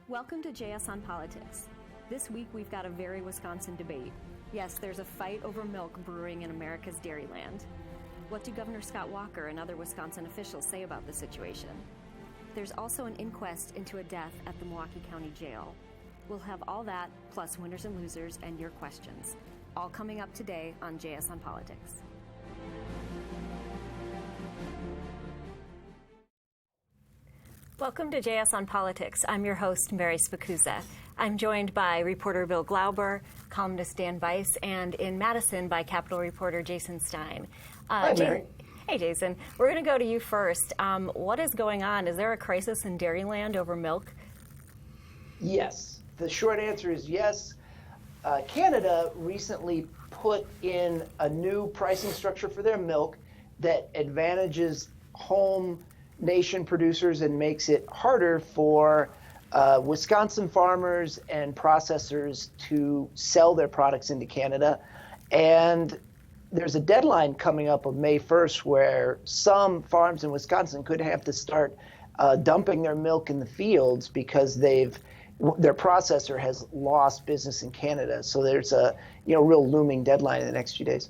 Welcome to JS on Politics. This week we've got a very Wisconsin debate. Yes, there's a fight over milk brewing in America's dairyland. What do Governor Scott Walker and other Wisconsin officials say about the situation? There's also an inquest into a death at the Milwaukee County Jail. We'll have all that, plus winners and losers and your questions, all coming up today on JS on Politics. Welcome to JS on Politics. I'm your host, Mary Spacuzza. I'm joined by reporter Bill Glauber, columnist Dan Weiss, and in Madison by Capitol reporter Jason Stein. Hi, Mary. Hey, Jason. We're going to go to you first. What is going on? Is there a crisis in Dairyland over milk? Yes. The short answer is yes. Canada recently put in a new pricing structure for their milk that advantages home nation producers and makes it harder for Wisconsin farmers and processors to sell their products into Canada. And there's a deadline coming up of May 1st where some farms in Wisconsin could have to start dumping their milk in the fields because their processor has lost business in Canada. So there's a real looming deadline in the next few days.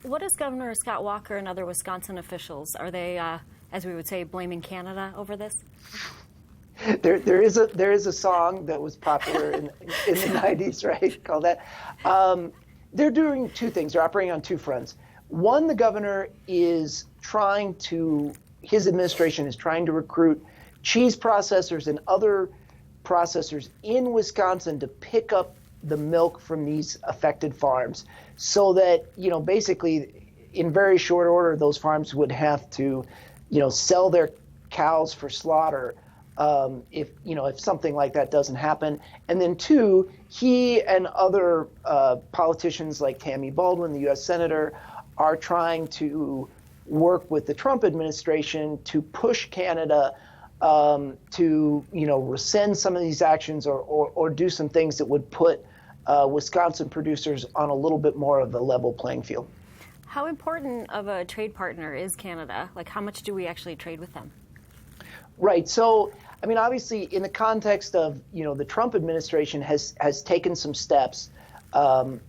What is Governor Scott Walker and other Wisconsin officials? Are they, as we would say, blaming Canada over this? There is a song that was popular in the 90s, right? Called that. They're doing two things. They're operating on two fronts. One, the governor is his administration is trying to recruit cheese processors and other processors in Wisconsin to pick up the milk from these affected farms so that, basically in very short order, those farms would have to, sell their cows for slaughter if something like that doesn't happen. And then two, he and other politicians like Tammy Baldwin, the U.S. Senator, are trying to work with the Trump administration to push Canada to rescind some of these actions or do some things that would put Wisconsin producers on a little bit more of a level playing field. How important of a trade partner is Canada? Like, how much do we actually trade with them? Right. So, obviously, in the context of, the Trump administration has taken some steps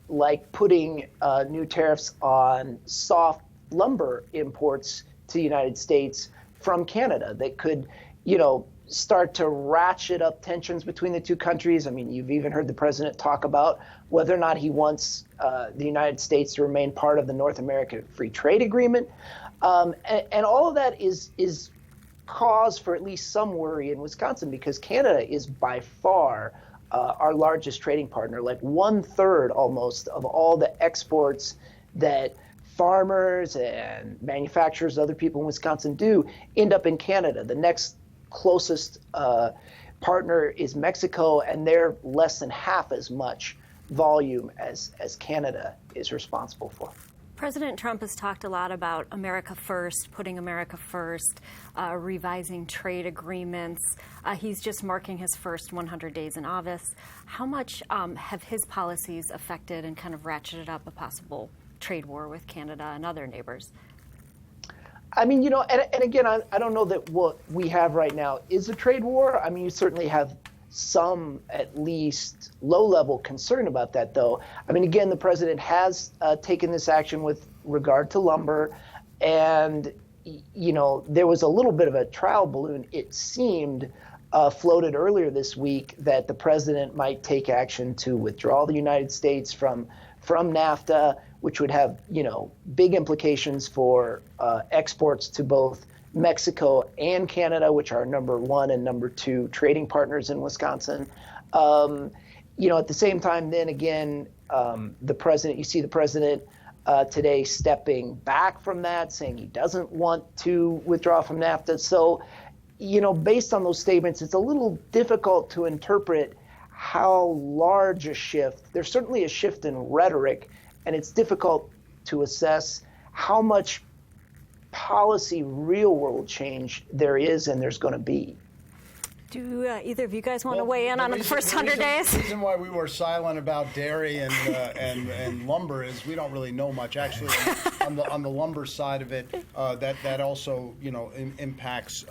like putting new tariffs on soft lumber imports to the United States from Canada that could, start to ratchet up tensions between the two countries. You've even heard the president talk about whether or not he wants the United States to remain part of the North American Free Trade Agreement. And all of that is cause for at least some worry in Wisconsin because Canada is by far our largest trading partner, like 1/3 almost of all the exports that farmers and manufacturers, other people in Wisconsin do end up in Canada. The next closest partner is Mexico, and they're less than half as much volume as Canada is responsible for. President Trump has talked a lot about America first, putting America first, revising trade agreements. He's just marking his first 100 days in office. How much have his policies affected and kind of ratcheted up a possible trade war with Canada and other neighbors? And again, I don't know that what we have right now is a trade war. You certainly have some, at least, low-level concern about that, though. Again, the president has taken this action with regard to lumber, and, there was a little bit of a trial balloon, it seemed, floated earlier this week that the president might take action to withdraw the United States from NAFTA, which would have, big implications for exports to both Mexico and Canada, which are number one and number two trading partners in Wisconsin. At the same time, then again, you see the president today stepping back from that, saying he doesn't want to withdraw from NAFTA. So, based on those statements, it's a little difficult to interpret how large a shift. There's certainly a shift in rhetoric, and it's difficult to assess how much policy real-world change there is and there's going to be. Do either of you guys want to weigh in on the first 100 days? The reason why we were silent about dairy and lumber is we don't really know much. Actually, on the lumber side of it, that also impacts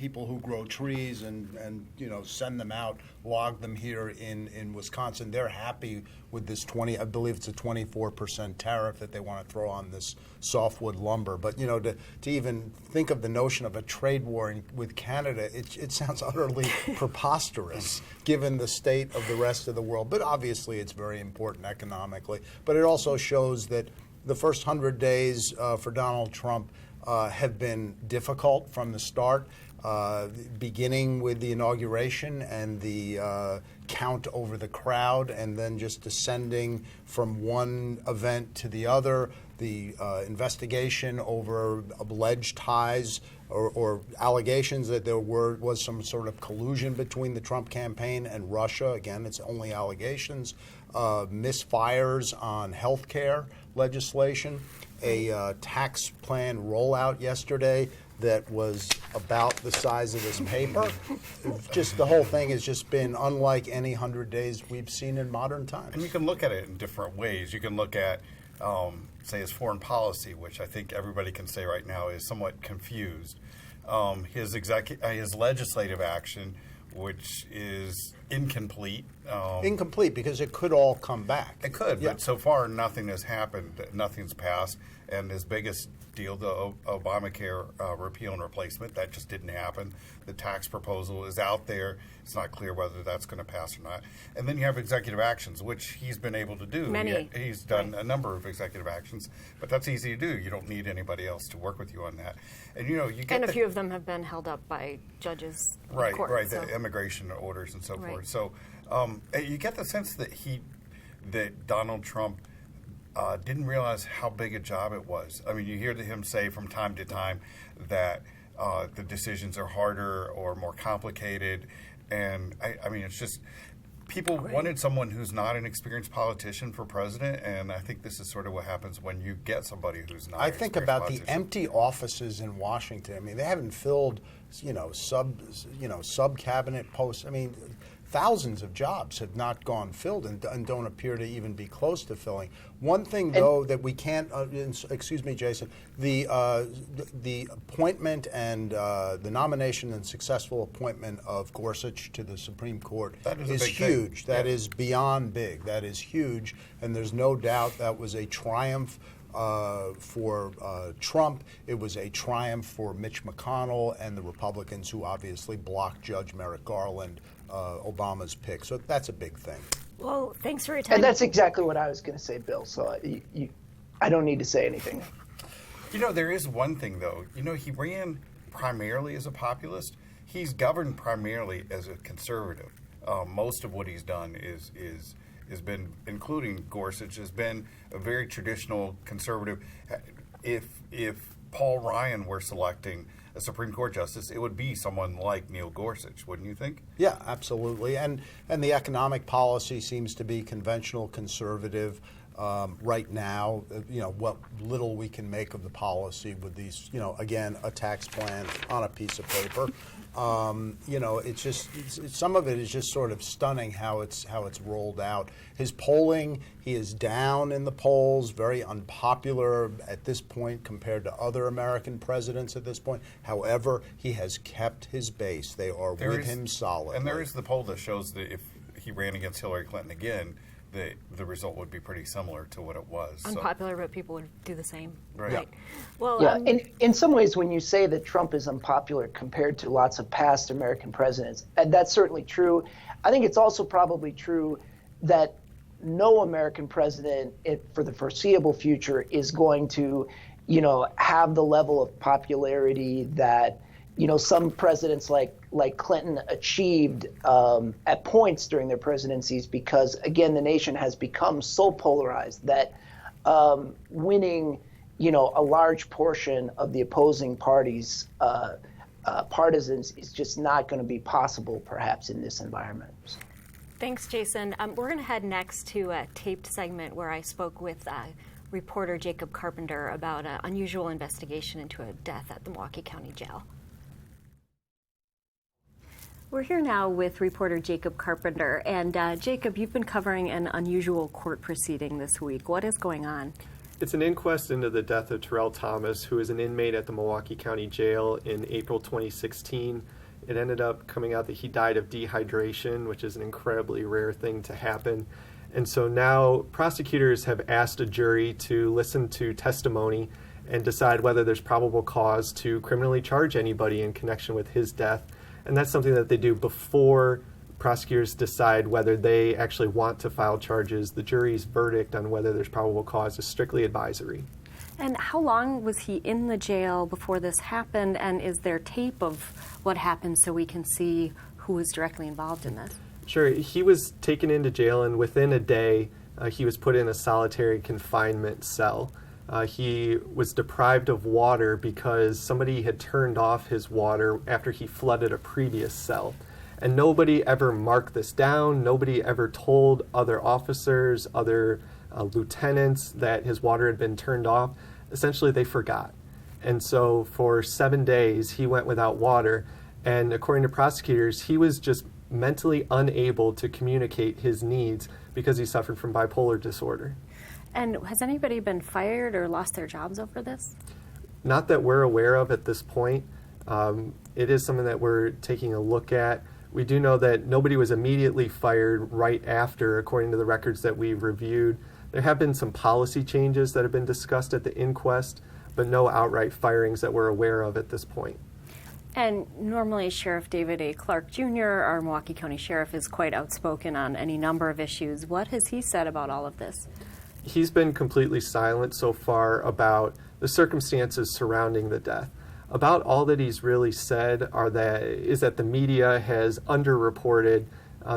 people who grow trees and send them out, log them here in Wisconsin. They're happy with this I believe it's a 24% tariff that they want to throw on this softwood lumber. But to even think of the notion of a trade war with Canada, it sounds utterly preposterous given the state of the rest of the world. But obviously it's very important economically. But it also shows that the first 100 days for Donald Trump have been difficult from the start, beginning with the inauguration and the count over the crowd, and then just descending from one event to the other, the investigation over alleged ties or allegations that there was some sort of collusion between the Trump campaign and Russia. Again, it's only allegations. Misfires on health care legislation, a tax plan rollout yesterday that was about the size of this paper. Just the whole thing has just been unlike any 100 days we've seen in modern times. And you can look at it in different ways. You can look at, say, his foreign policy, which I think everybody can say right now is somewhat confused. His legislative action, which is incomplete. Incomplete because it could all come back. It could, but so far nothing has happened. Nothing's passed. And his biggest deal, the Obamacare repeal and replacement, that just didn't happen. The tax proposal is out there. It's not clear whether that's going to pass or not. And then you have executive actions, which he's been able to do. Many. He's done a number of executive actions, but that's easy to do. You don't need anybody else to work with you on that. And you get a few of them have been held up by judges in court. Right, so. the immigration orders and so forth. So you get the sense that Donald Trump didn't realize how big a job it was. I mean, you hear him say from time to time that the decisions are harder or more complicated. And I mean, it's just people wanted someone who's not an experienced politician for president. And I think this is sort of what happens when you get somebody who's not. I think about the empty offices in Washington. I mean, they haven't filled, sub cabinet posts. I mean, thousands of jobs have not gone filled and don't appear to even be close to filling. One thing, though, that we can't, excuse me, Jason, the appointment and the nomination and successful appointment of Gorsuch to the Supreme Court is huge. That is beyond big. That is huge. And there's no doubt that was a triumph for Trump. It was a triumph for Mitch McConnell and the Republicans who obviously blocked Judge Merrick Garland, Obama's pick. So that's a big thing. Well, thanks for your time. And that's exactly what I was going to say, Bill. So I don't need to say anything. There is one thing, though. He ran primarily as a populist. He's governed primarily as a conservative. Most of what he's done has been, including Gorsuch, has been a very traditional conservative. If Paul Ryan were selecting a Supreme Court justice, it would be someone like Neil Gorsuch, wouldn't you think? Yeah, absolutely. And the economic policy seems to be conventional conservative right now. What little we can make of the policy with these, again, a tax plan on a piece of paper. It's just some of it is just sort of stunning how it's rolled out. His polling, he is down in the polls, very unpopular at this point compared to other American presidents at this point. However, he has kept his base. They are with him solidly. And there is the poll that shows that if he ran against Hillary Clinton again, the result would be pretty similar to what it was. Unpopular, but people would do the same. Right. Yeah. Well, yeah, in some ways, when you say that Trump is unpopular compared to lots of past American presidents, and that's certainly true. I think it's also probably true that no American president for the foreseeable future is going to, have the level of popularity that, some presidents like Clinton achieved at points during their presidencies, because, again, the nation has become so polarized that winning, a large portion of the opposing parties' partisans is just not going to be possible, perhaps, in this environment. Thanks, Jason. We're going to head next to a taped segment where I spoke with reporter Jacob Carpenter about an unusual investigation into a death at the Milwaukee County Jail. We're here now with reporter Jacob Carpenter. And Jacob, you've been covering an unusual court proceeding this week. What is going on? It's an inquest into the death of Terrill Thomas, who was an inmate at the Milwaukee County Jail in April 2016. It ended up coming out that he died of dehydration, which is an incredibly rare thing to happen. And so now prosecutors have asked a jury to listen to testimony and decide whether there's probable cause to criminally charge anybody in connection with his death. And that's something that they do before prosecutors decide whether they actually want to file charges. The jury's verdict on whether there's probable cause is strictly advisory. And how long was he in the jail before this happened? And is there tape of what happened so we can see who was directly involved in this? Sure. He was taken into jail, and within a day, he was put in a solitary confinement cell. He was deprived of water because somebody had turned off his water after he flooded a previous cell. And nobody ever marked this down. Nobody ever told other officers, other lieutenants that his water had been turned off. Essentially, they forgot. And so for 7 days, he went without water. And according to prosecutors, he was just mentally unable to communicate his needs because he suffered from bipolar disorder. And has anybody been fired or lost their jobs over this? Not that we're aware of at this point. It is something that we're taking a look at. We do know that nobody was immediately fired right after, according to the records that we've reviewed. There have been some policy changes that have been discussed at the inquest, but no outright firings that we're aware of at this point. And normally Sheriff David A. Clark Jr., our Milwaukee County Sheriff, is quite outspoken on any number of issues. What has he said about all of this? He's been completely silent so far about the circumstances surrounding the death. About all that he's really said is that the media has underreported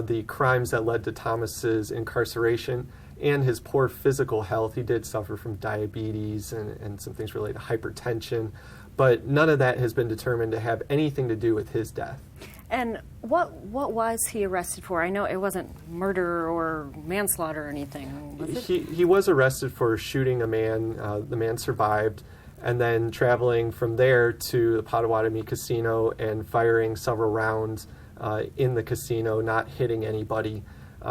the crimes that led to Thomas's incarceration and his poor physical health. He did suffer from diabetes and some things related to hypertension, but none of that has been determined to have anything to do with his death. And what was he arrested for? I know it wasn't murder or manslaughter or anything, was it? He was arrested for shooting a man. The man survived, and then traveling from there to the Potawatomi Casino and firing several rounds in the casino, not hitting anybody.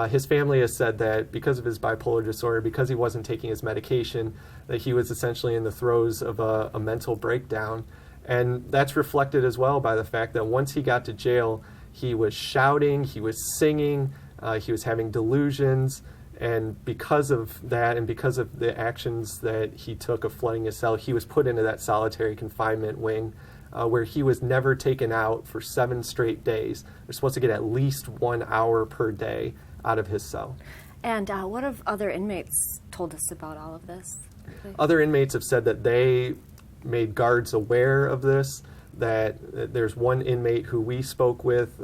His family has said that because of his bipolar disorder, because he wasn't taking his medication, that he was essentially in the throes of a mental breakdown. And that's reflected as well by the fact that once he got to jail, he was shouting, he was singing, he was having delusions. And because of that, and because of the actions that he took of flooding his cell, he was put into that solitary confinement wing where he was never taken out for 7 straight days. They're supposed to get at least 1 hour per day out of his cell. And what have other inmates told us about all of this? Other inmates have said that they made guards aware of this, that there's one inmate who we spoke with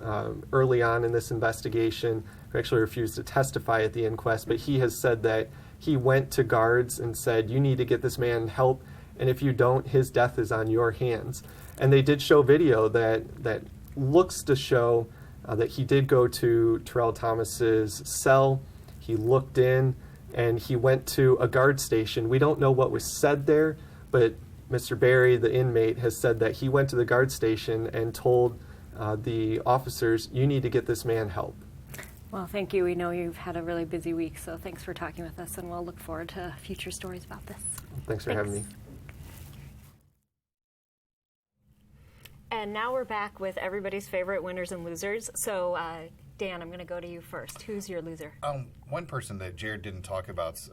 early on in this investigation who actually refused to testify at the inquest, but he has said that he went to guards and said, you need to get this man help, and if you don't, his death is on your hands. And they did show video that looks to show that he did go to Terrill Thomas's cell, he looked in, and he went to a guard station. We don't know what was said there, but Mr. Barry, the inmate, has said that he went to the guard station and told the officers, you need to get this man help. Well, thank you. We know you've had a really busy week, so thanks for talking with us, and we'll look forward to future stories about this. Thanks for having me. And now we're back with everybody's favorite winners and losers. So, Dan, I'm going to go to you first. Who's your loser? One person that Jared didn't talk about is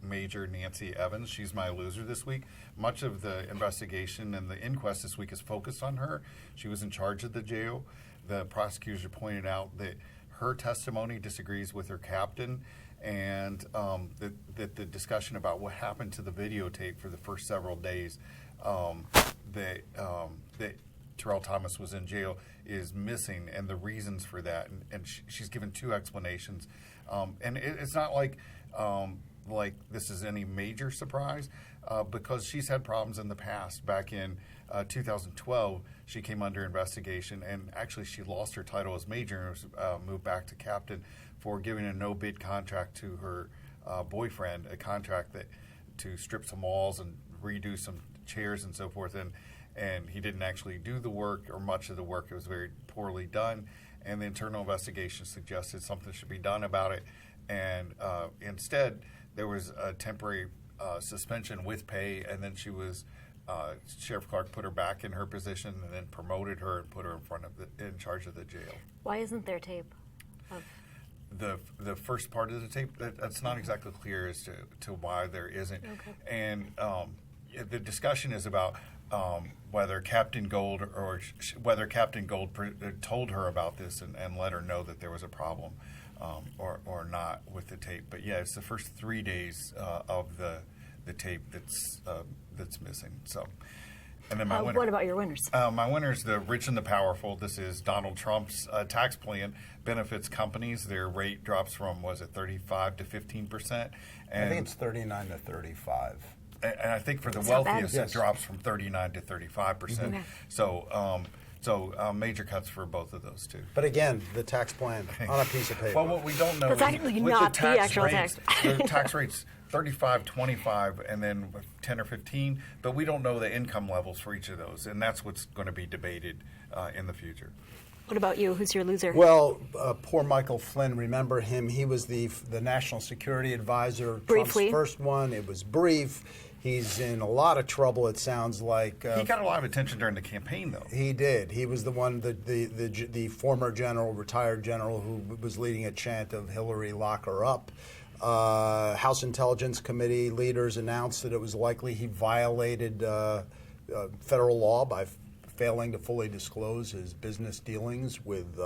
Major Nancy Evans. She's my loser this week. Much of the investigation and the inquest this week is focused on her. She was in charge of the jail. The prosecutors are pointing out that her testimony disagrees with her captain, and that the discussion about what happened to the videotape for the first several days that Terrill Thomas was in jail is missing, and the reasons for that. And she's given 2 explanations. And it's not like this is any major surprise because she's had problems in the past. Back in 2012, she came under investigation, and actually she lost her title as major and was moved back to captain for giving a no-bid contract to her boyfriend, a contract to strip some walls and redo some chairs and so forth. And he didn't actually do the work, or much of the work. It was very poorly done, and the internal investigation suggested something should be done about it. And instead, there was a temporary suspension with pay, and then she was Sheriff Clark put her back in her position, and then promoted her and put her in charge of the jail. Why isn't there tape of the first part of the tape? That's not exactly clear as to why there isn't. Okay. And the discussion is about whether Captain Gold told her about this and let her know that there was a problem or not with the tape. But yeah, it's the first 3 days of the tape that's missing. So, and then my winner. What about your winners? My winner is the rich and the powerful. This is Donald Trump's tax plan benefits companies. Their rate drops from, was it 35 to 15%? I think it's 39 to 35. And I think for the That's not wealthiest, bad. it drops from 39 to 35%. Okay. So major cuts for both of those two. But again, the tax plan on a piece of paper. Well, what we don't know That's is actually with not the the tax actual rates, tax. the tax rates 35, 25, and then 10 or 15, but we don't know the income levels for each of those, and that's what's going to be debated in the future. What about you? Who's your loser? Well, poor Michael Flynn. Remember him? He was the National Security Advisor. Briefly. Trump's first one. It was brief. He's in a lot of trouble. It sounds like. He got a lot of attention during the campaign, though. He did. He was the one, the former general, retired general, who was leading a chant of Hillary, lock her up. House Intelligence Committee leaders announced that it was likely he violated federal law by failing to fully disclose his business dealings with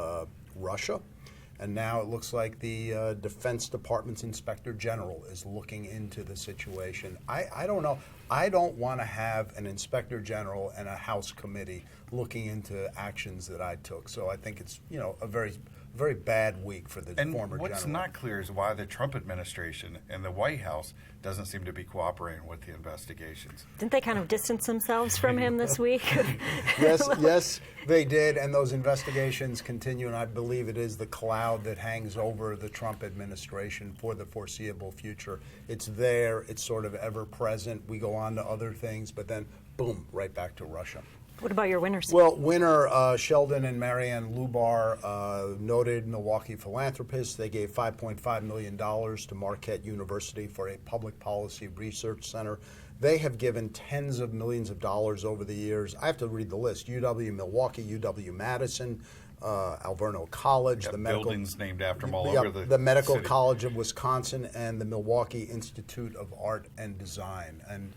Russia. And now it looks like the Defense Department's Inspector General is looking into the situation. I don't know. I don't want to have an Inspector General and a House committee looking into actions that I took. So I think it's a very bad week for the former general. What's not clear is why the Trump administration and the White House doesn't seem to be cooperating with the investigations. Didn't they kind of distance themselves from him this week? Yes, they did, and those investigations continue, and I believe it is the cloud that hangs over the Trump administration for the foreseeable future. It's there, it's sort of ever present. We go on to other things, but then, boom, right back to Russia. What about your winners? Well, winner Sheldon and Marianne Lubar, noted Milwaukee philanthropists. They gave $5.5 million to Marquette University for a public policy research center. They have given tens of millions of dollars over the years. I have to read the list. UW Milwaukee, UW Madison, Alverno College, the medical buildings named after them all over the Medical city. College of Wisconsin, and the Milwaukee Institute of Art and Design. And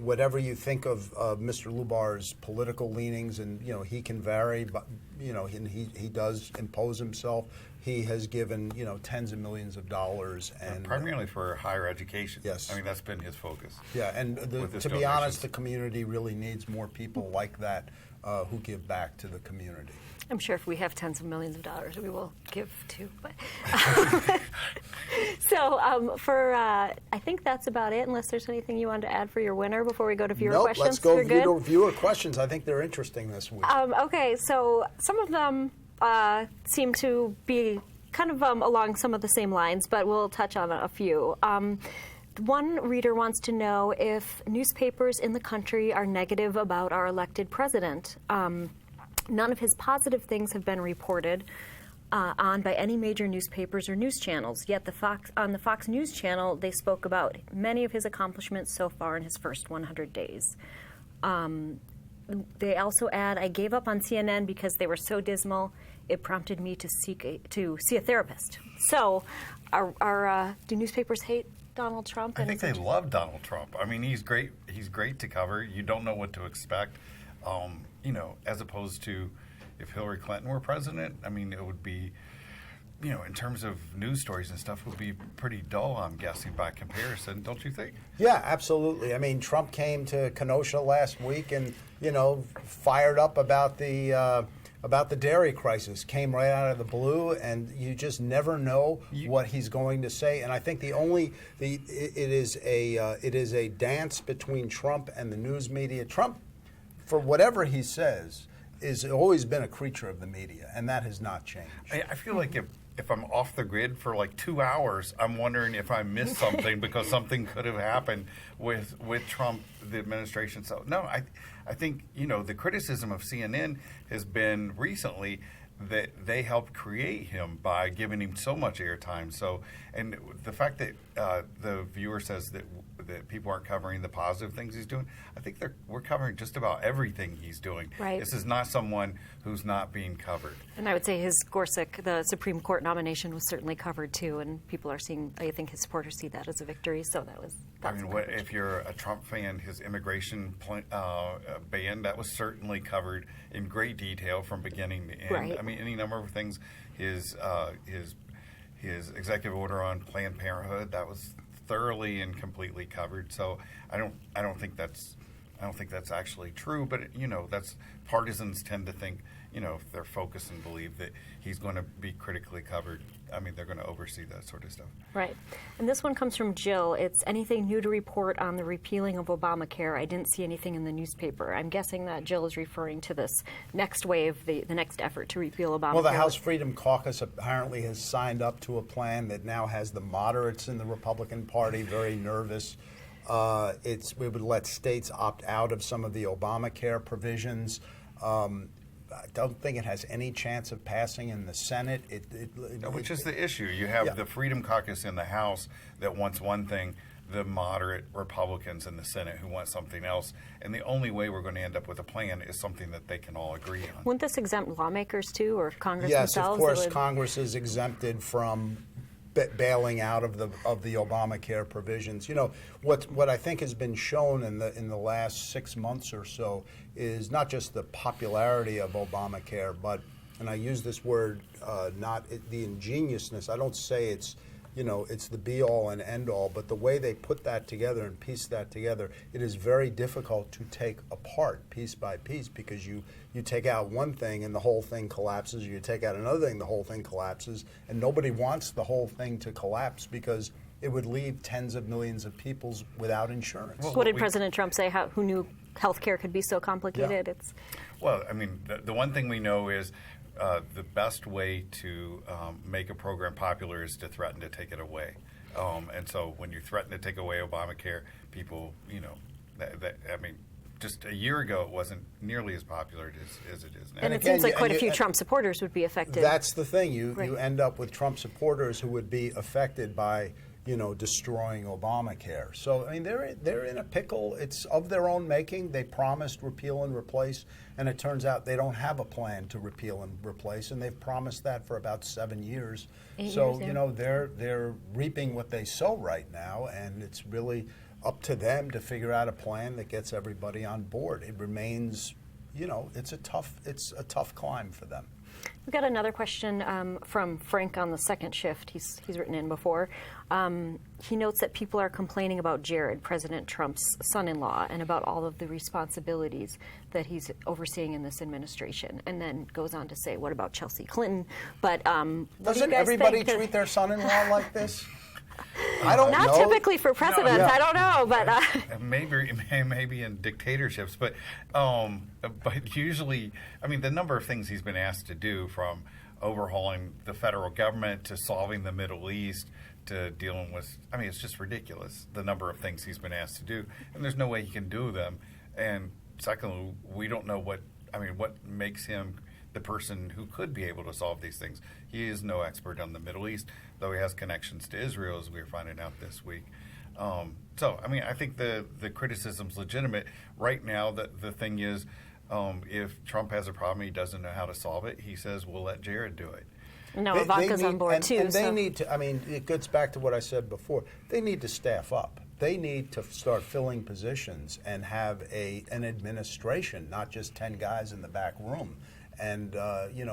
whatever you think of Mr. Lubar's political leanings, and he can vary, but he does impose himself. He has given tens of millions of dollars, and primarily for higher education. Yes. I mean that's been his focus. Yeah, and to be honest, the community really needs more people like that who give back to the community. I'm sure if we have tens of millions of dollars, we will give too. But so I think that's about it. Unless there's anything you wanted to add for your winner before we go to viewer questions. Let's go You're good? to viewer questions. I think they're interesting this week. Okay, so some of them seem to be kind of along some of the same lines, but we'll touch on a few. One reader wants to know if newspapers in the country are negative about our elected president. None of his positive things have been reported on by any major newspapers or news channels. Yet on the Fox News channel, they spoke about many of his accomplishments so far in his first 100 days. They also add, I gave up on CNN because they were so dismal. It prompted me to see a therapist. So, do newspapers hate Donald Trump? I think they love Donald Trump. I mean, he's great. He's great to cover. You don't know what to expect. As opposed to if Hillary Clinton were president, I mean, it would be, in terms of news stories and stuff, would be pretty dull, I'm guessing, by comparison, don't you think? Yeah, absolutely. I mean, Trump came to Kenosha last week and, fired up about the dairy crisis, came right out of the blue, and you just never know what he's going to say. And I think it is a dance between Trump and the news media. Trump, for whatever he says, has always been a creature of the media, and that has not changed. I feel like if I'm off the grid for like 2 hours, I'm wondering if I missed something because something could have happened with Trump, the administration. So, no, I think, the criticism of CNN has been recently that they helped create him by giving him so much airtime. So, and the fact that the viewer says that people aren't covering the positive things he's doing, I think we're covering just about everything he's doing. Right. This is not someone who's not being covered. And I would say his Gorsuch, the Supreme Court nomination, was certainly covered too, and people are seeing, I think his supporters see that as a victory, so that's if you're a Trump fan, his immigration ban, that was certainly covered in great detail from beginning to end. Right. I mean, any number of things. His executive order on Planned Parenthood, that was thoroughly and completely covered. So I don't think that's actually true. But that's partisans tend to think, if they're focused and believe that he's going to be critically covered, I mean, they're going to oversee that sort of stuff. Right. And this one comes from Jill. It's anything new to report on the repealing of Obamacare? I didn't see anything in the newspaper. I'm guessing that Jill is referring to this next wave, the next effort to repeal Obamacare. Well, the House Freedom Caucus apparently has signed up to a plan that now has the moderates in the Republican Party very nervous. We would let states opt out of some of the Obamacare provisions. I don't think it has any chance of passing in the Senate. Which is the issue. You have the Freedom Caucus in the House that wants one thing, the moderate Republicans in the Senate who want something else. And the only way we're going to end up with a plan is something that they can all agree on. Wouldn't this exempt lawmakers too, or Congress themselves? Yes, of course, Congress is exempted from bailing out of the Obamacare provisions. What I think has been shown in the last 6 months or so is not just the popularity of Obamacare, but, and I use this word, not the ingeniousness. I don't say it's the be-all and end-all, but the way they put that together and piece that together, it is very difficult to take apart piece by piece, because you take out one thing and the whole thing collapses, you take out another thing, the whole thing collapses, and nobody wants the whole thing to collapse because it would leave tens of millions of people without insurance. What did President Trump say? Who knew health care could be so complicated? Yeah. Well, I mean, the one thing we know is the best way to make a program popular is to threaten to take it away. And so when you threaten to take away Obamacare, people, just a year ago it wasn't nearly as popular as it is now. And it seems like quite a few Trump supporters would be affected. That's the thing. You end up with Trump supporters who would be affected by destroying Obamacare. So, I mean, they're in a pickle. It's of their own making. They promised repeal and replace, and it turns out they don't have a plan to repeal and replace, and they've promised that for about 7 years. 8 so, years, yeah. They're reaping what they sow right now, and it's really up to them to figure out a plan that gets everybody on board. It remains, it's a tough climb for them. We've got another question from Frank on the second shift. He's written in before. He notes that people are complaining about Jared, President Trump's son-in-law, and about all of the responsibilities that he's overseeing in this administration. And then goes on to say, what about Chelsea Clinton? But doesn't everybody treat their son-in-law like this? I don't know. Not typically for presidents. I don't know, but maybe in dictatorships, but usually, I mean, the number of things he's been asked to do, from overhauling the federal government to solving the Middle East to dealing with, I mean, it's just ridiculous, the number of things he's been asked to do, and there's no way he can do them. And secondly, we don't know what makes him the person who could be able to solve these things. He is no expert on the Middle East, though he has connections to Israel, as we were finding out this week. So, I mean, I think the criticism's legitimate. Right now, the thing is, if Trump has a problem, he doesn't know how to solve it, he says, we'll let Jared do it. No, Ivanka's on board, too. And they need to, I mean, it gets back to what I said before. They need to staff up. They need to start filling positions and have an administration, not just 10 guys in the back room. And,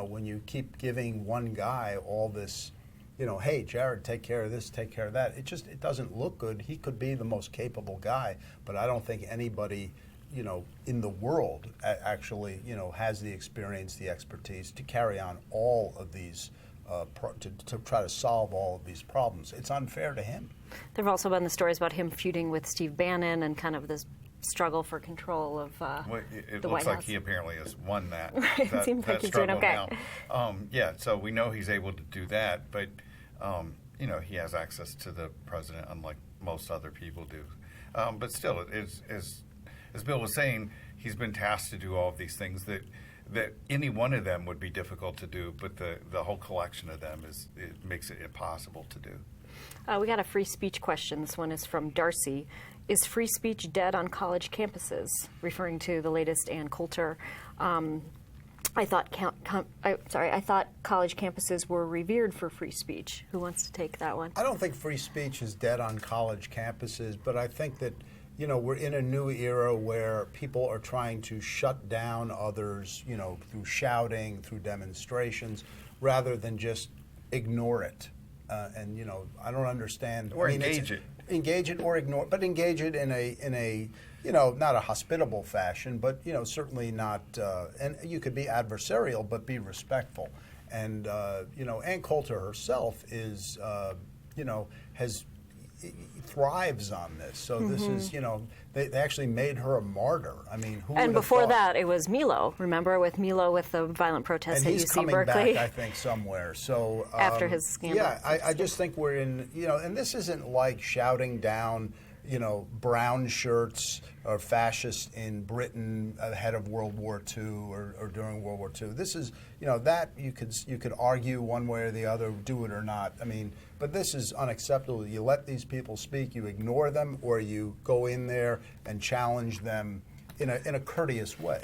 when you keep giving one guy all this, hey, Jared, take care of this, take care of that, it doesn't look good. He could be the most capable guy, but I don't think anybody, in the world actually, has the experience, the expertise to carry on all of these, to try to solve all of these problems. It's unfair to him. There have also been the stories about him feuding with Steve Bannon and kind of this struggle for control of it the White looks like House. He apparently has won that. It seems like he's doing okay. Now. So we know he's able to do that, but he has access to the president, unlike most other people do. But still, as Bill was saying, he's been tasked to do all of these things that that any one of them would be difficult to do, but the whole collection of them it makes it impossible to do. We got a free speech question. This one is from Darcy. Is free speech dead on college campuses? Referring to the latest Ann Coulter. I thought college campuses were revered for free speech. Who wants to take that one? I don't think free speech is dead on college campuses, but I think that we're in a new era where people are trying to shut down others, through shouting, through demonstrations, rather than just ignore it. And I don't understand. Or engage it. Engage it or ignore it, but engage it in a not a hospitable fashion, but certainly not. And you could be adversarial, but be respectful. And Ann Coulter herself is thrives on this. So this is they actually made her a martyr. I mean, who and would have before thought? That, it was Milo. Remember with Milo with the violent protests And at he's UC coming Berkeley back, I think, somewhere. So after his scandal. Yeah, I just think we're in, and this isn't like shouting down, brown shirts or fascists in Britain ahead of World War II or during World War II. This is, that you could argue one way or the other, do it or not. I mean, but this is unacceptable. You let these people speak, you ignore them, or you go in there and challenge them in a courteous way.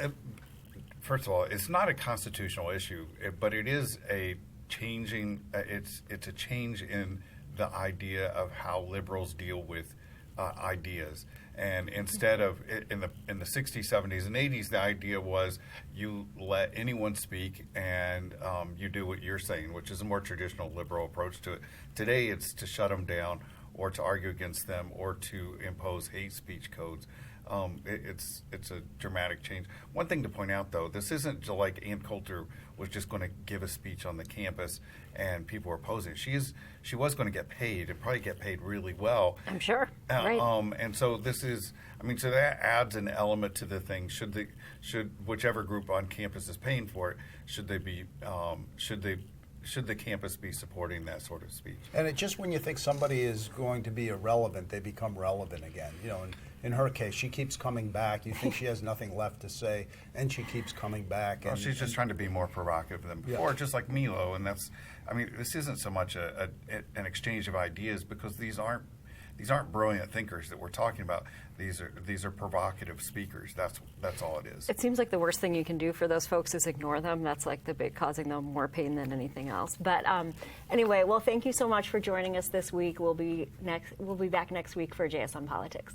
First of all, it's not a constitutional issue, but it is a changing. It's a change in the idea of how liberals deal with ideas. And instead of in the 60s, 70s, and 80s, the idea was you let anyone speak and you do what you're saying, which is a more traditional liberal approach to it. Today, it's to shut them down or to argue against them or to impose hate speech codes. It's a dramatic change. One thing to point out, though, this isn't like Ann Coulter was just going to give a speech on the campus and people were opposing it. She was going to get paid and probably get paid really well. I'm sure. Right. And so this is, so that adds an element to the thing. Should whichever group on campus is paying for it, should the campus be supporting that sort of speech? And it just when you think somebody is going to be irrelevant, they become relevant again. In her case, she keeps coming back. You think she has nothing left to say, and she keeps coming back. Well, she's just trying to be more provocative than before, just like Milo. And that's, this isn't so much an exchange of ideas because these aren't brilliant thinkers that we're talking about. These are provocative speakers. That's all it is. It seems like the worst thing you can do for those folks is ignore them. That's like causing them more pain than anything else. But anyway, well, thank you so much for joining us this week. We'll be back next week for JS on Politics.